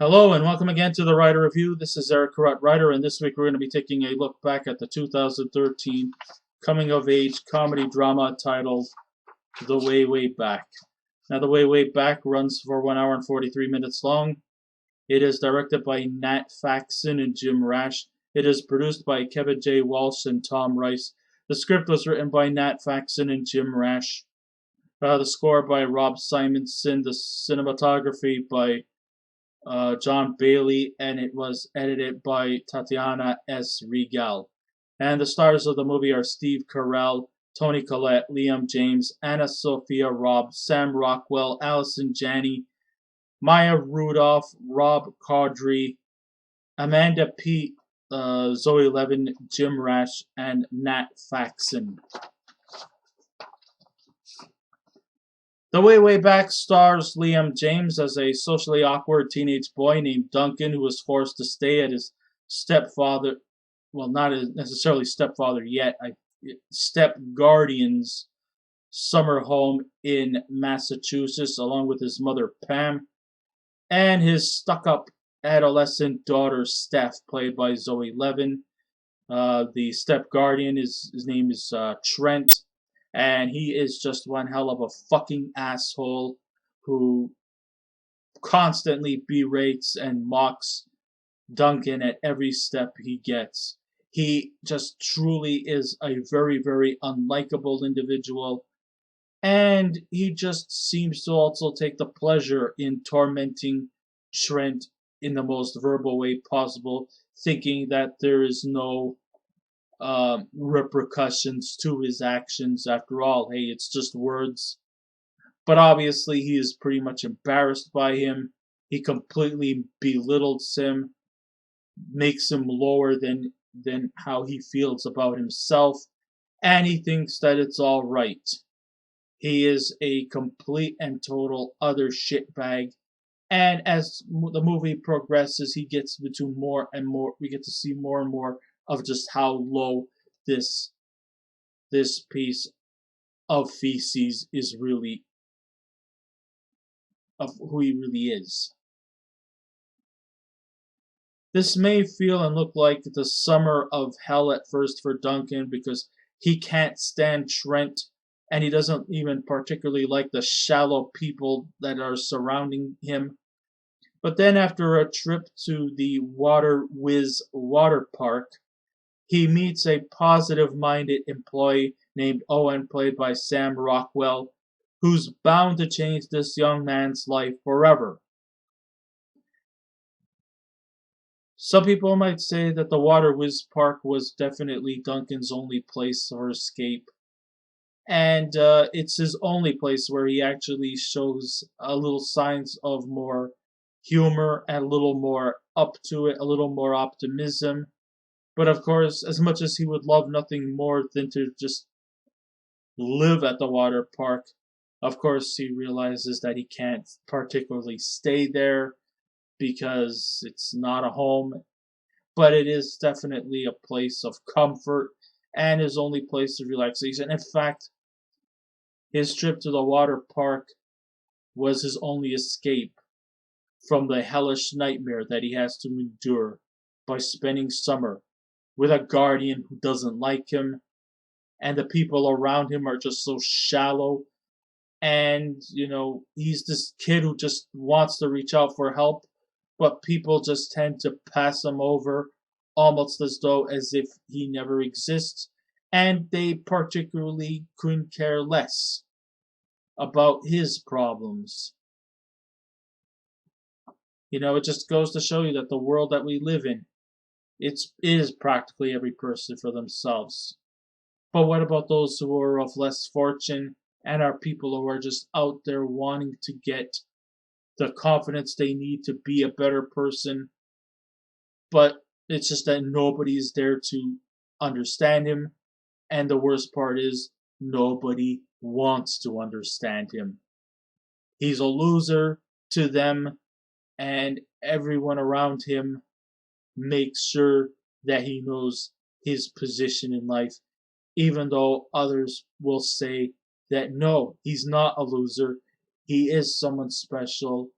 Hello and welcome again to the Writer Review. This is Eric Corrett Writer, and this week we're going to be taking a look back at the 2013 coming-of-age comedy drama titled The Way, Way Back. Now, The Way, Way Back runs for 1 hour and 43 minutes long. It is directed by Nat Faxon and Jim Rash. It is produced by Kevin J. Walsh and Tom Rice. The script was written by Nat Faxon and Jim Rash. The score by Rob Simonson. The cinematography by John Bailey, and it was edited by Tatiana S. Regal. And the stars of the movie are Steve Carrell, Toni Collette, Liam James, Anna Sophia Robb, Sam Rockwell, Allison Janney, Maya Rudolph, Rob Corddry, Amanda Peet, Zoe Levin, Jim Rash, and Nat Faxon. The Way, Way Back stars Liam James as a socially awkward teenage boy named Duncan who was forced to stay at his stepfather, well, not necessarily stepfather yet, step guardian's summer home in Massachusetts, along with his mother Pam and his stuck-up adolescent daughter Steph, played by Zoe Levin. The step guardian, his name is Trent, and he is just one hell of a fucking asshole who constantly berates and mocks Duncan at every step he gets. He just truly is a very, very unlikable individual, and he just seems to also take the pleasure in tormenting Trent in the most verbal way possible, thinking that there is no repercussions to his actions. After all, hey, it's just words. But obviously, he is pretty much embarrassed by him. He completely belittles him, makes him lower than how he feels about himself, and he thinks that it's all right. He is a complete and total other shitbag. And as the movie progresses, he gets into more and more. We get to see more and more of just how low this piece of feces is really, of who he really is. This may feel and look like the summer of hell at first for Duncan because he can't stand Trent, and he doesn't even particularly like the shallow people that are surrounding him. But then after a trip to the Water Whiz water park, he meets a positive-minded employee named Owen, played by Sam Rockwell, who's bound to change this young man's life forever. Some people might say that the Water Whiz Park was definitely Duncan's only place for escape. And it's his only place where he actually shows a little signs of more humor and a little more up to it, a little more optimism. But of course, as much as he would love nothing more than to just live at the water park, of course he realizes that he can't particularly stay there because it's not a home, but it is definitely a place of comfort and his only place of relaxation. In fact, his trip to the water park was his only escape from the hellish nightmare that he has to endure by spending summer with a guardian who doesn't like him, and the people around him are just so shallow. And, he's this kid who just wants to reach out for help, but people just tend to pass him over almost as if he never exists, and they particularly couldn't care less about his problems. It just goes to show you that the world that we live in, it is practically every person for themselves. But what about those who are of less fortune and are people who are just out there wanting to get the confidence they need to be a better person, but it's just that nobody's there to understand him, and the worst part is nobody wants to understand him. He's a loser to them, and everyone around him makes sure that he knows his position in life, even though others will say that no, he's not a loser, he is someone special,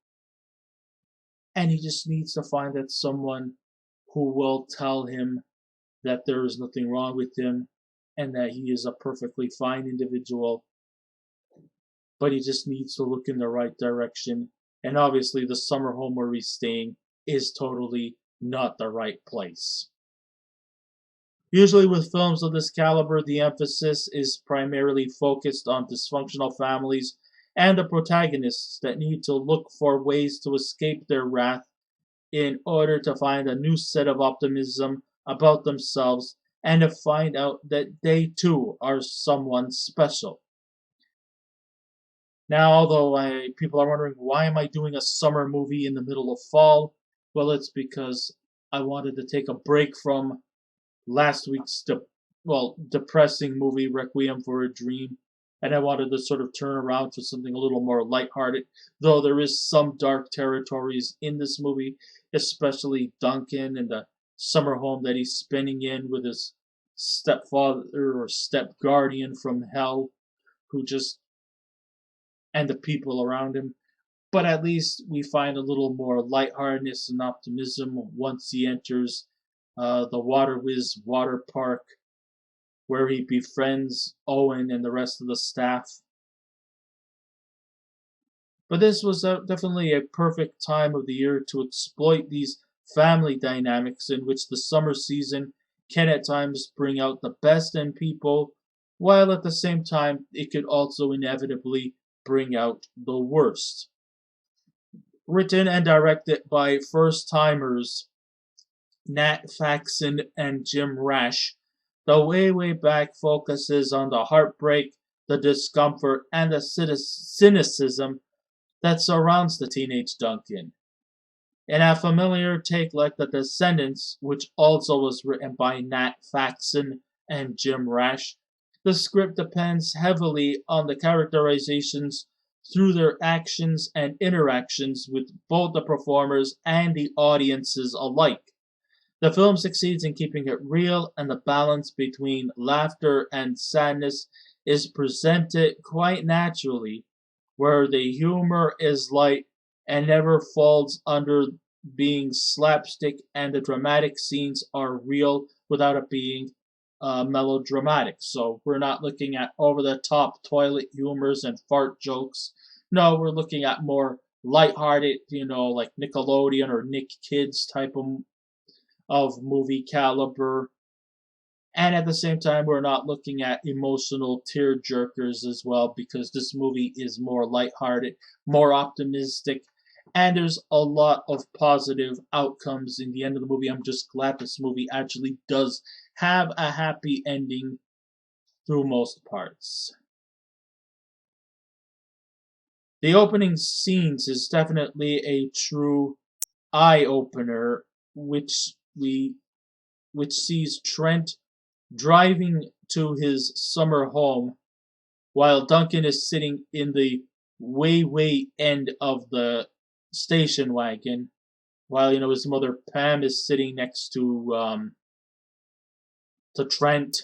and he just needs to find that someone who will tell him that there is nothing wrong with him and that he is a perfectly fine individual, but he just needs to look in the right direction. And obviously, the summer home where he's staying is totally not the right place. Usually, with films of this caliber, the emphasis is primarily focused on dysfunctional families and the protagonists that need to look for ways to escape their wrath in order to find a new set of optimism about themselves and to find out that they too are someone special. Now, although people are wondering why am I doing a summer movie in the middle of fall, well, it's because I wanted to take a break from last week's depressing movie Requiem for a Dream, and I wanted to sort of turn around to something a little more lighthearted. Though there is some dark territories in this movie, especially Duncan and the summer home that he's spending in with his stepfather or step guardian from hell, who just and the people around him. But at least we find a little more lightheartedness and optimism once he enters the Water Whiz water park, where he befriends Owen and the rest of the staff. But this was definitely a perfect time of the year to exploit these family dynamics in which the summer season can at times bring out the best in people, while at the same time it could also inevitably bring out the worst. Written and directed by first-timers Nat Faxon and Jim Rash, the Way Back focuses on the heartbreak, the discomfort, and the cynicism that surrounds the teenage Duncan. In a familiar take like The Descendants, which also was written by Nat Faxon and Jim Rash, the script depends heavily on the characterizations through their actions and interactions with both the performers and the audiences alike. The film succeeds in keeping it real, and the balance between laughter and sadness is presented quite naturally, where the humor is light and never falls under being slapstick, and the dramatic scenes are real without it being melodramatic. So we're not looking at over the top toilet humors and fart jokes. No, we're looking at more lighthearted, like Nickelodeon or Nick Kids type of movie caliber. And at the same time, we're not looking at emotional tear jerkers as well, because this movie is more lighthearted, more optimistic, and there's a lot of positive outcomes in the end of the movie. I'm just glad this movie actually does have a happy ending through most parts. The opening scenes is definitely a true eye-opener, which sees Trent driving to his summer home while Duncan is sitting in the way end of the station wagon, while his mother Pam is sitting next to Trent,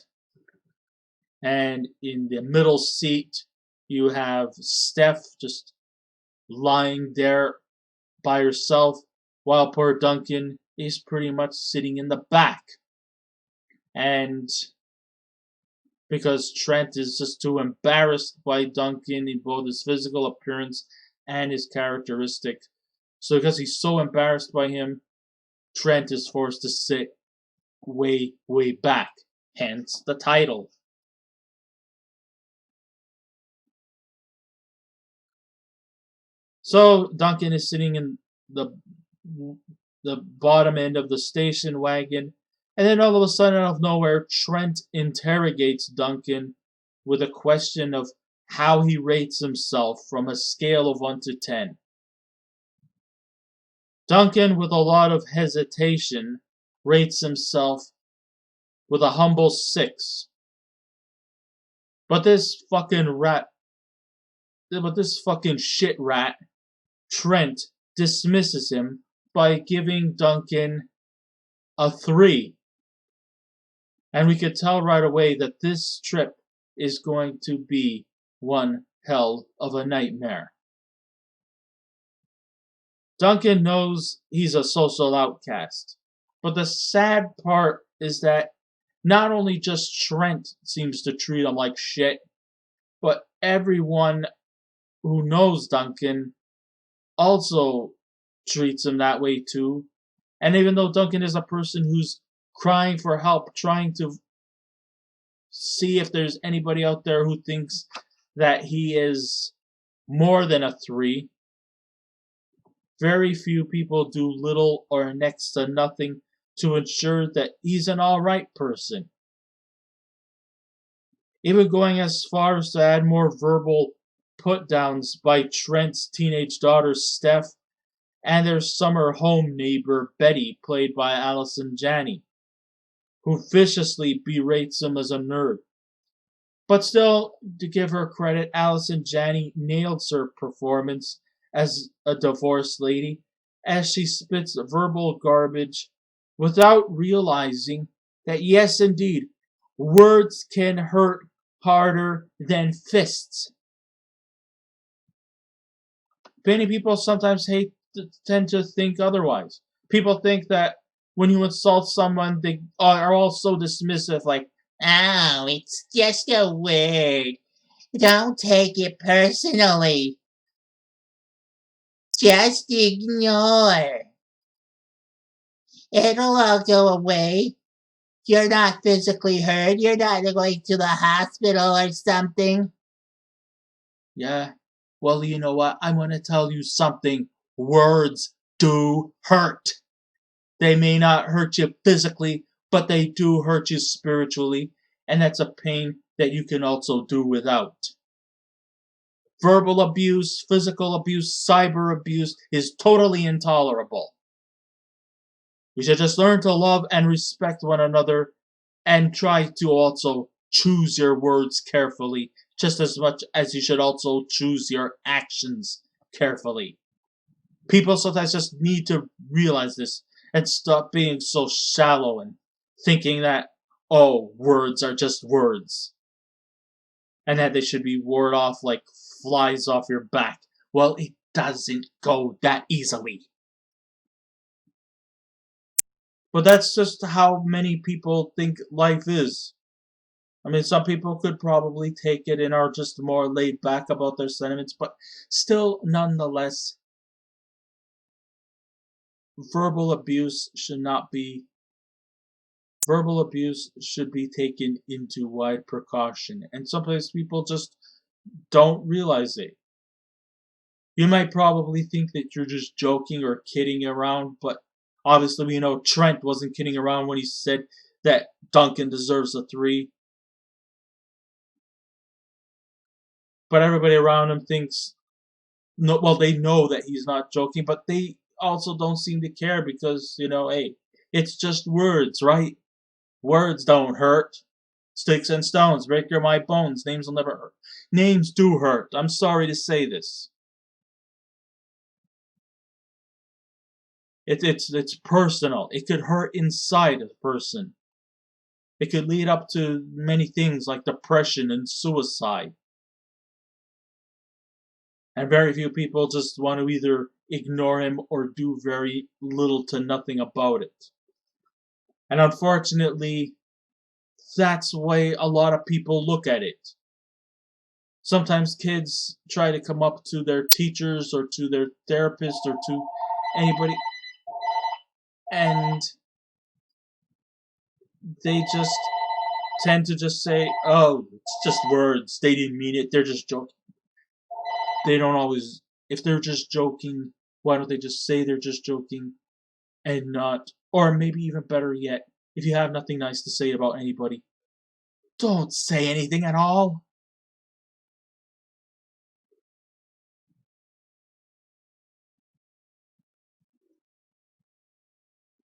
and in the middle seat you have Steph just lying there by herself, while poor Duncan is pretty much sitting in the back. And because Trent is just too embarrassed by Duncan in both his physical appearance and his characteristic. So because he's so embarrassed by him, Trent is forced to sit way back. Hence the title. So Duncan is sitting in the bottom end of the station wagon, and then all of a sudden, out of nowhere, Trent interrogates Duncan with a question of how he rates himself from a scale of 1 to 10. Duncan, with a lot of hesitation, rates himself with a humble 6. But this fucking shit rat, Trent, dismisses him by giving Duncan a 3. And we could tell right away that this trip is going to be one hell of a nightmare. Duncan knows he's a social outcast. But the sad part is that not only just Trent seems to treat him like shit, but everyone who knows Duncan also treats him that way too. And even though Duncan is a person who's crying for help, trying to see if there's anybody out there who thinks that he is more than a 3, very few people do little or next to nothing to ensure that he's an alright person. Even going as far as to add more verbal put downs by Trent's teenage daughter Steph and their summer home neighbor Betty, played by Allison Janney, who viciously berates him as a nerd. But still, to give her credit, Allison Janney nails her performance as a divorced lady as she spits verbal garbage without realizing that, yes, indeed, words can hurt harder than fists. Many people sometimes tend to think otherwise. People think that when you insult someone, they are all so dismissive, like, "Oh, it's just a word. Don't take it personally. Just ignore. It'll all go away. You're not physically hurt. You're not going to the hospital or something." Yeah, well, you know what? I'm going to tell you something. Words do hurt. They may not hurt you physically, but they do hurt you spiritually, and that's a pain that you can also do without. Verbal abuse, physical abuse, cyber abuse is totally intolerable. We should just learn to love and respect one another and try to also choose your words carefully, just as much as you should also choose your actions carefully. People sometimes just need to realize this and stop being so shallow and thinking that, oh, words are just words, and that they should be ward off like flies off your back. Well, it doesn't go that easily. But that's just how many people think life is. I mean, some people could probably take it and are just more laid back about their sentiments, but still, nonetheless, verbal abuse should not be. Verbal abuse should be taken into wide precaution, and sometimes people just don't realize it. You might probably think that you're just joking or kidding around, but obviously we know Trent wasn't kidding around when he said that Duncan deserves a 3. But everybody around him thinks, no, well, they know that he's not joking, but they also don't seem to care because, hey, it's just words, right? Words don't hurt. Sticks and stones break my bones. Names will never hurt. Names do hurt. I'm sorry to say this. It's personal. It could hurt inside a person. It could lead up to many things like depression and suicide. And very few people just want to either ignore him or do very little to nothing about it. And unfortunately, that's the way a lot of people look at it. Sometimes kids try to come up to their teachers or to their therapist or to anybody, and they just tend to just say, oh, it's just words. They didn't mean it. They're just joking. They don't always, if they're just joking, why don't they just say they're just joking and not, or maybe even better yet, if you have nothing nice to say about anybody, don't say anything at all.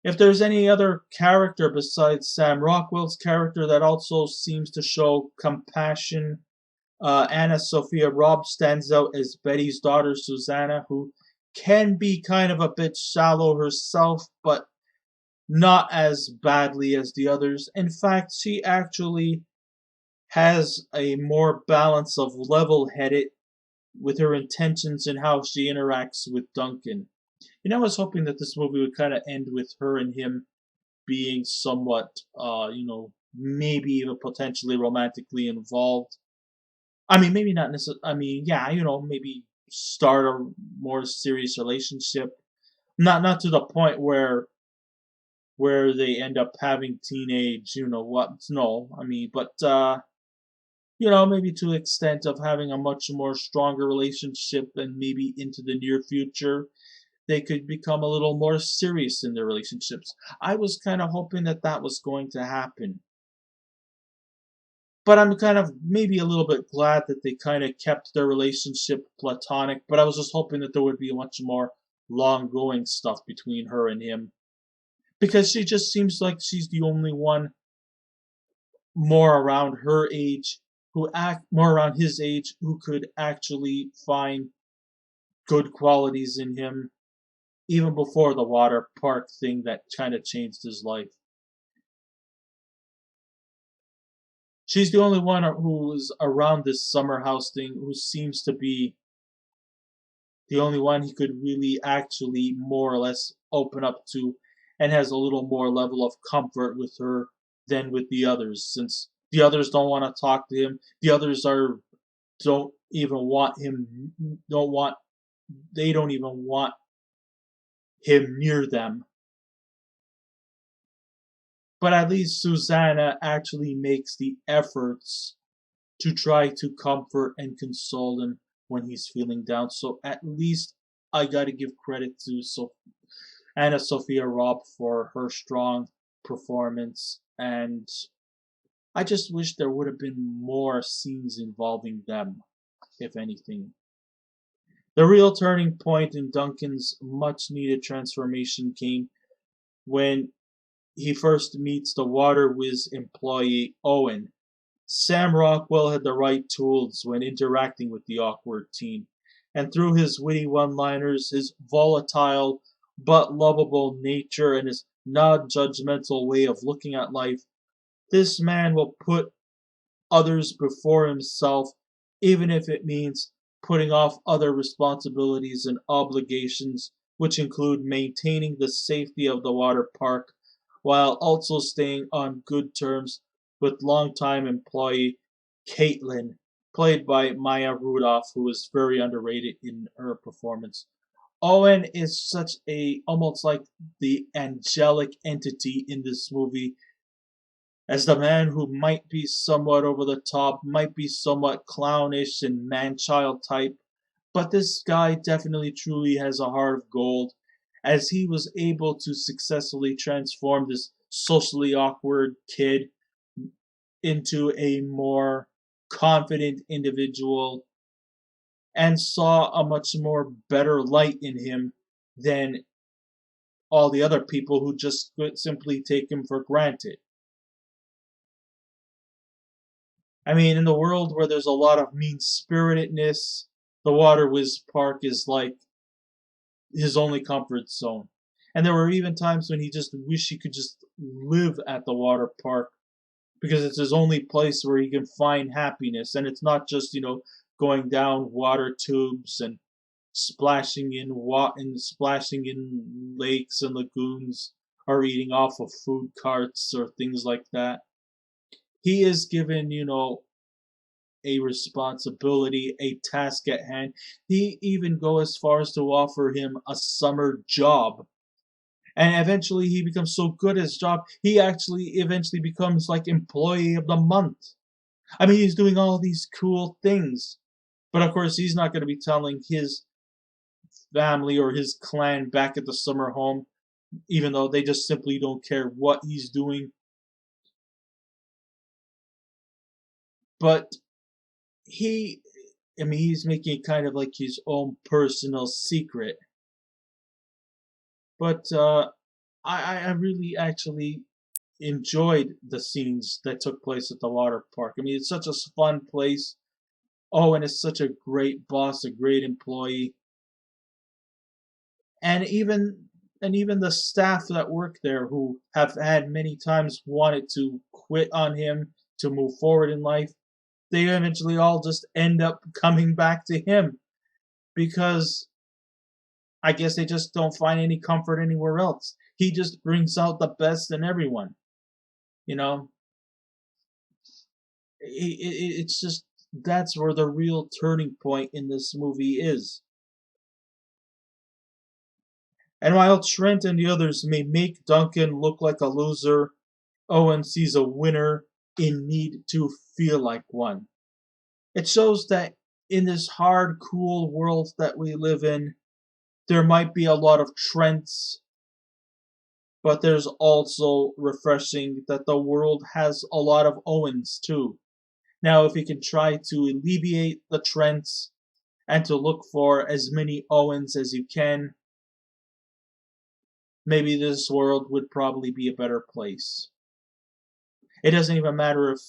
If there's any other character besides Sam Rockwell's character that also seems to show compassion, Sophia Robb stands out as Betty's daughter Susanna, who can be kind of a bit shallow herself, but not as badly as the others. In fact, she actually has a more balance of level-headed with her intentions and how she interacts with Duncan. I was hoping that this movie would kind of end with her and him being somewhat, maybe even potentially romantically involved. I mean, maybe not necessarily. I mean, yeah, maybe start a more serious relationship. Not to the point where they end up having teenage, what? No, I mean, but maybe to the extent of having a much more stronger relationship, and maybe into the near future they could become a little more serious in their relationships. I was kind of hoping that that was going to happen. But I'm kind of maybe a little bit glad that they kind of kept their relationship platonic, but I was just hoping that there would be much more long going stuff between her and him. Because she just seems like she's the only one more around her age who act more around his age who could actually find good qualities in him even before the water park thing that kind of changed his life. She's the only one who is around this summer house thing who seems to be the only one he could really actually more or less open up to and has a little more level of comfort with her than with the others, since the others don't want to talk to him. The others are don't even want him don't want they don't even want him near them. But at least Susanna actually makes the efforts to try to comfort and console him when he's feeling down. So at least I gotta give credit to Sophia Robb for her strong performance, and I just wish there would have been more scenes involving them, if anything. The real turning point in Duncan's much needed transformation came when he first meets the Water Whiz employee Owen. Sam Rockwell had the right tools when interacting with the awkward teen, and through his witty one-liners, his volatile but lovable nature, and his non-judgmental way of looking at life, this man will put others before himself, even if it means putting off other responsibilities and obligations, which include maintaining the safety of the water park, while also staying on good terms with longtime employee Caitlin, played by Maya Rudolph, who is very underrated in her performance. Owen is such a almost like the angelic entity in this movie, as the man who might be somewhat over the top, might be somewhat clownish and man-child type, but this guy definitely truly has a heart of gold, as he was able to successfully transform this socially awkward kid into a more confident individual and saw a much more better light in him than all the other people who just simply take him for granted. I mean, in the world where there's a lot of mean spiritedness, the Water Whiz Park is like his only comfort zone. And there were even times when he just wished he could just live at the water park because it's his only place where he can find happiness. And it's not just, going down water tubes and splashing in lakes and lagoons or eating off of food carts or things like that. He is given, a responsibility, a task at hand. He even go as far as to offer him a summer job. And eventually he becomes so good at his job, he actually eventually becomes like employee of the month. I mean, he's doing all these cool things. But of course, he's not going to be telling his family or his clan back at the summer home, even though they just simply don't care what he's doing. But he, I mean, he's making it kind of like his own personal secret. But I really actually enjoyed the scenes that took place at the water park. I mean, it's such a fun place. Oh, and it's such a great boss, a great employee, and even the staff that work there who have had many times wanted to quit on him to move forward in life, they eventually all just end up coming back to him because I guess they just don't find any comfort anywhere else. He just brings out the best in everyone. You know, it's just that's where the real turning point in this movie is. And while Trent and the others may make Duncan look like a loser, Owen sees a winner in need to feel like one. It shows that in this hard, cruel world that we live in, there might be a lot of Trents, but there's also refreshing that the world has a lot of Owens too. Now, if you can try to alleviate the Trents and to look for as many Owens as you can, maybe this world would probably be a better place. It doesn't even matter if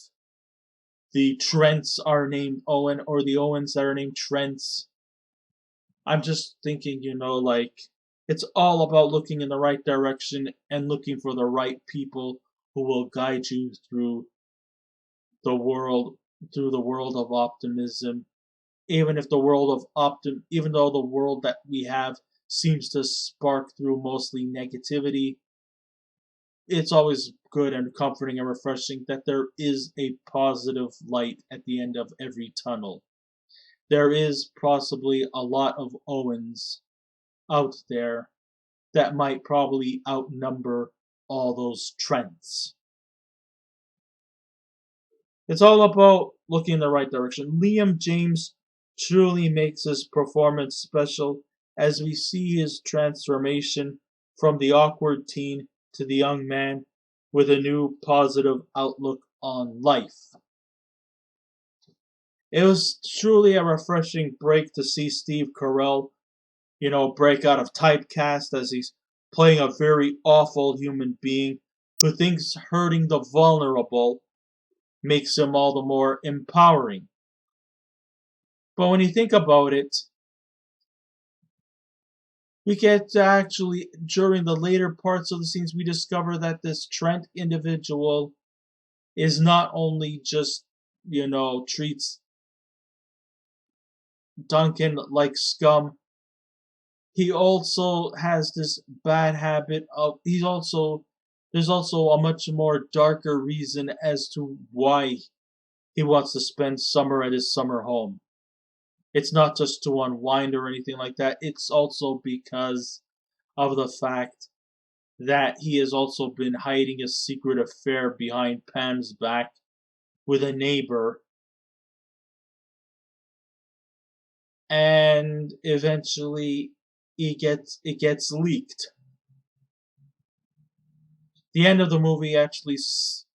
the Trents are named Owen or the Owens that are named Trents. I'm just thinking, like, it's all about looking in the right direction and looking for the right people who will guide you the world, through the world of optimism. Even if the world even though the world that we have seems to spark through mostly negativity, it's always good and comforting and refreshing that there is a positive light at the end of every tunnel. There is possibly a lot of Owens out there that might probably outnumber all those Trents. It's all about looking in the right direction. Liam James truly makes his performance special as we see his transformation from the awkward teen to the young man with a new positive outlook on life. It was truly a refreshing break to see Steve Carrell, break out of typecast as he's playing a very awful human being who thinks hurting the vulnerable makes him all the more empowering. But when you think about it, we get to actually, during the later parts of the scenes, we discover that this Trent individual is not only just, treats Duncan like scum, he also has this bad habit of, there's also a much more darker reason as to why he wants to spend summer at his summer home. It's not just to unwind or anything like that. It's also because of the fact that he has also been hiding a secret affair behind Pam's back with a neighbor. And eventually it gets leaked. The end of the movie actually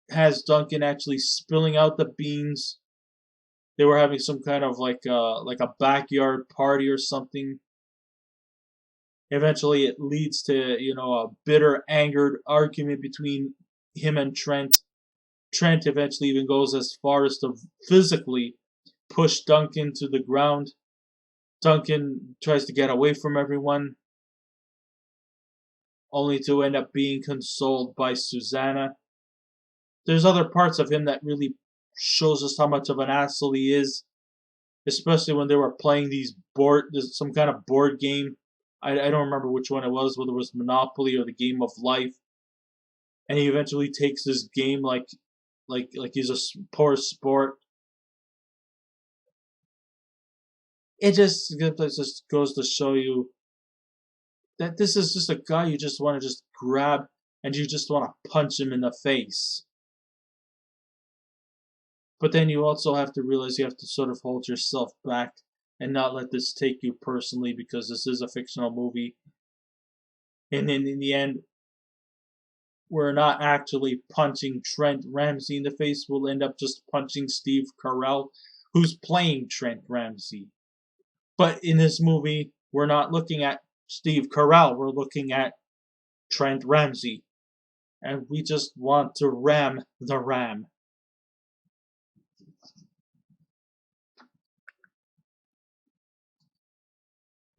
has Duncan actually spilling out the beans. They were having some kind of like a backyard party or something. Eventually, it leads to a bitter, angered argument between him and Trent. Trent eventually even goes as far as to physically push Duncan to the ground. Duncan tries to get away from everyone, only to end up being consoled by Susanna. There's other parts of him that really shows us how much of an asshole he is, especially when they were playing some kind of board game. I don't remember which one it was, whether it was Monopoly or the Game of Life. And he eventually takes this game like he's a poor sport. It just goes to show you that this is just a guy you just want to just grab and you just want to punch him in the face. But then you also have to realize you have to sort of hold yourself back and not let this take you personally, because this is a fictional movie. And then in the end, we're not actually punching Trent Ramsey in the face. We'll end up just punching Steve Carrell, who's playing Trent Ramsey. But in this movie, we're not looking at Steve Carrell. We're looking at Trent Ramsey. And we just want to ram the ram.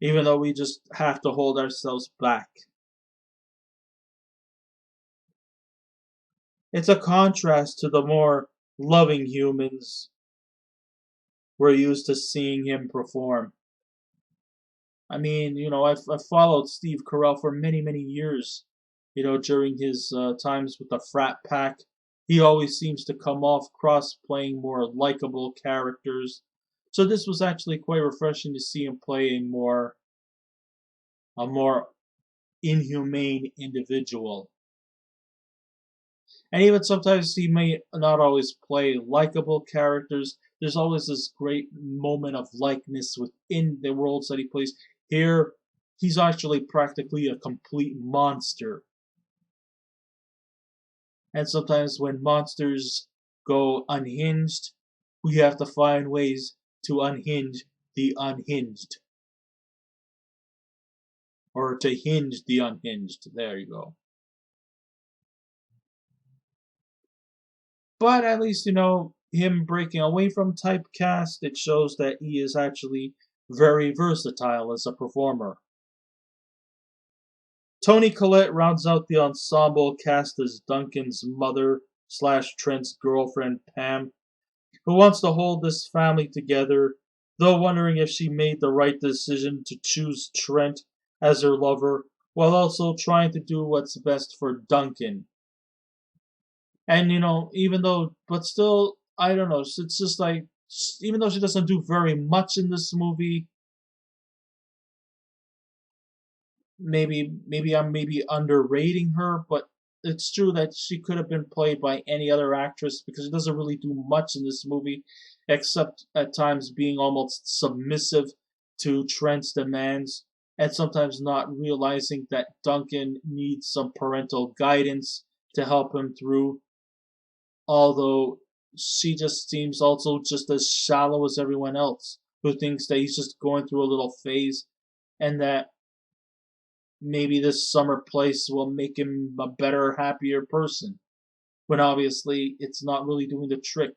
Even though we just have to hold ourselves back. It's a contrast to the more loving humans we're used to seeing him perform. I mean, I've followed Steve Carell for many, many years. During his times with the frat pack, he always seems to come off cross playing more likable characters. So this was actually quite refreshing to see him play a more inhumane individual. And even sometimes he may not always play likable characters. There's always this great moment of likeness within the worlds that he plays. Here, he's actually practically a complete monster. And sometimes when monsters go unhinged, we have to find ways to unhinge the unhinged. Or to hinge the unhinged. There you go. But at least, him breaking away from typecast, it shows that he is actually very versatile as a performer. Toni Collette rounds out the ensemble cast as Duncan's mother slash Trent's girlfriend Pam, who wants to hold this family together, though wondering if she made the right decision to choose Trent as her lover, while also trying to do what's best for Duncan. And but still, I don't know. It's just like, even though she doesn't do very much in this movie, maybe I'm underrating her, but it's true that she could have been played by any other actress because she doesn't really do much in this movie, except at times being almost submissive to Trent's demands, and sometimes not realizing that Duncan needs some parental guidance to help him through. Although she just seems also just as shallow as everyone else, who thinks that he's just going through a little phase, and that maybe this summer place will make him a better, happier person. When obviously it's not really doing the trick,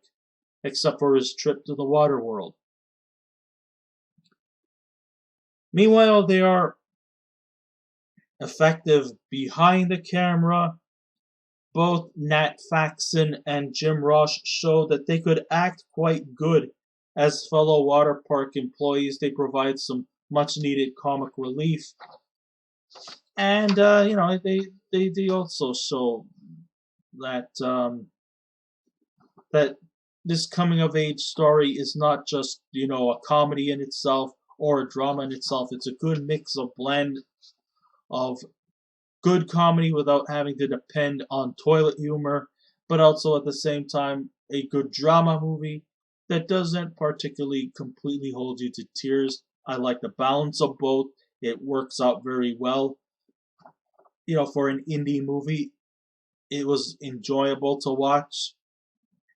except for his trip to the water world. Meanwhile, they are effective behind the camera. Both Nat Faxon and Jim Ross show that they could act quite good as fellow water park employees. They provide some much needed comic relief. And they also show that that this coming of age story is not just a comedy in itself or a drama in itself. It's a good mix of blend of good comedy without having to depend on toilet humor, but also at the same time a good drama movie that doesn't particularly completely hold you to tears. I like the balance of both. It works out very well. For an indie movie, it was enjoyable to watch.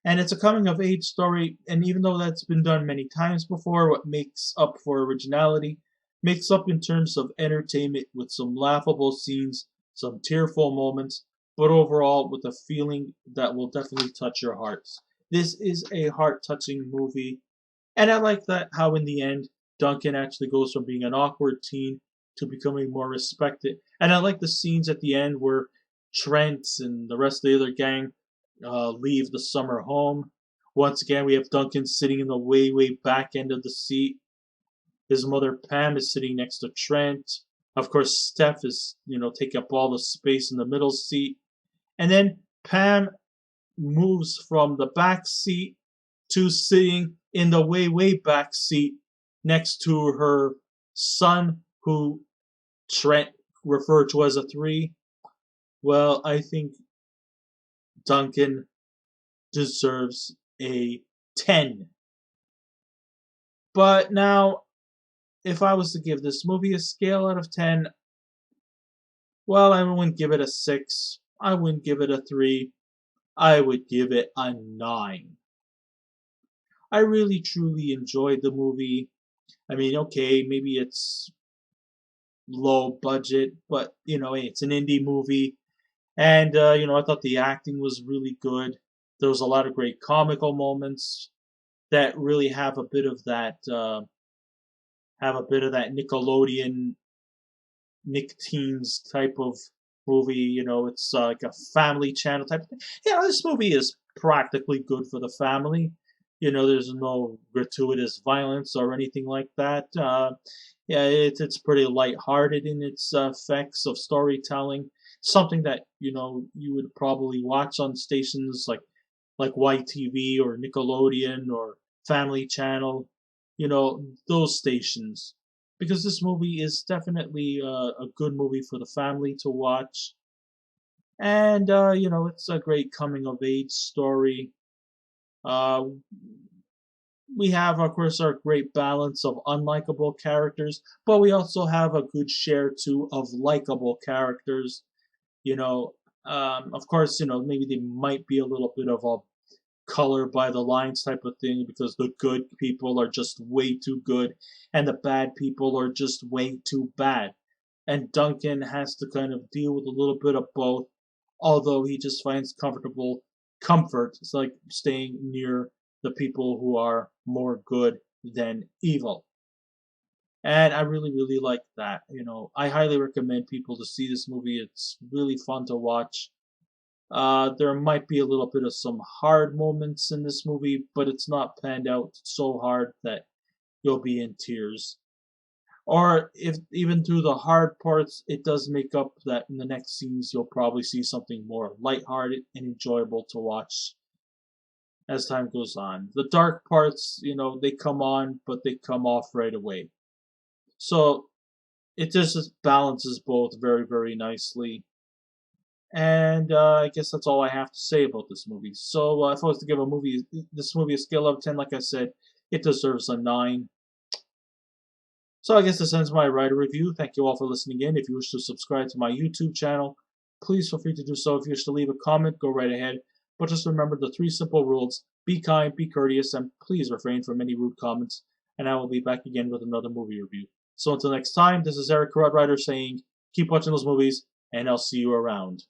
And it's a coming of age story, and even though that's been done many times before, what makes up for originality makes up in terms of entertainment with some laughable scenes, some tearful moments, but overall with a feeling that will definitely touch your hearts. This is a heart-touching movie, and I like that how in the end Duncan actually goes from being an awkward teen to becoming more respected. And I like the scenes at the end where Trent and the rest of the other gang leave the summer home. Once again, we have Duncan sitting in the way, way back end of the seat. His mother Pam is sitting next to Trent. Of course, Steph is, taking up all the space in the middle seat. And then Pam moves from the back seat to sitting in the way, way back seat next to her son, who Trent referred to as a 3. Well, I think Duncan deserves a 10. But now, if I was to give this movie a scale out of 10, well, I wouldn't give it a 6. I wouldn't give it a 3. I would give it a 9. I really, truly enjoyed the movie. I mean, okay, maybe it's low budget, but, it's an indie movie. And, I thought the acting was really good. There was a lot of great comical moments that really have a bit of that Nickelodeon Nick Teens type of movie. It's like a family channel type of thing. This movie is practically good for the family. There's no gratuitous violence or anything like that. Yeah, it's pretty lighthearted in its effects of storytelling. Something that you would probably watch on stations like YTV or Nickelodeon or Family Channel, those stations. Because this movie is definitely a good movie for the family to watch. And, it's a great coming of age story. Uh, we have, of course, our great balance of unlikable characters, but we also have a good share too of likable characters. You know, of course, maybe they might be a little bit of a color by the lines type of thing because the good people are just way too good and the bad people are just way too bad. And Duncan has to kind of deal with a little bit of both, although he just finds comfort. It's like staying near the people who are more good than evil. And I really, really like that. I highly recommend people to see this movie. It's really fun to watch. There might be a little bit of some hard moments in this movie, but it's not planned out so hard that you'll be in tears. Or if even through the hard parts, it does make up that in the next scenes you'll probably see something more lighthearted and enjoyable to watch as time goes on. The dark parts, they come on, but they come off right away. So it just balances both very, very nicely. And I guess that's all I have to say about this movie. So if I was to give this movie a scale of 10, like I said, it deserves a 9. So I guess this ends my writer review. Thank you all for listening in. If you wish to subscribe to my YouTube channel, please feel free to do so. If you wish to leave a comment, go right ahead. But just remember the 3 simple rules. Be kind, be courteous, and please refrain from any rude comments. And I will be back again with another movie review. So until next time, this is Eric Corddry saying, keep watching those movies, and I'll see you around.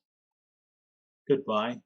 Goodbye.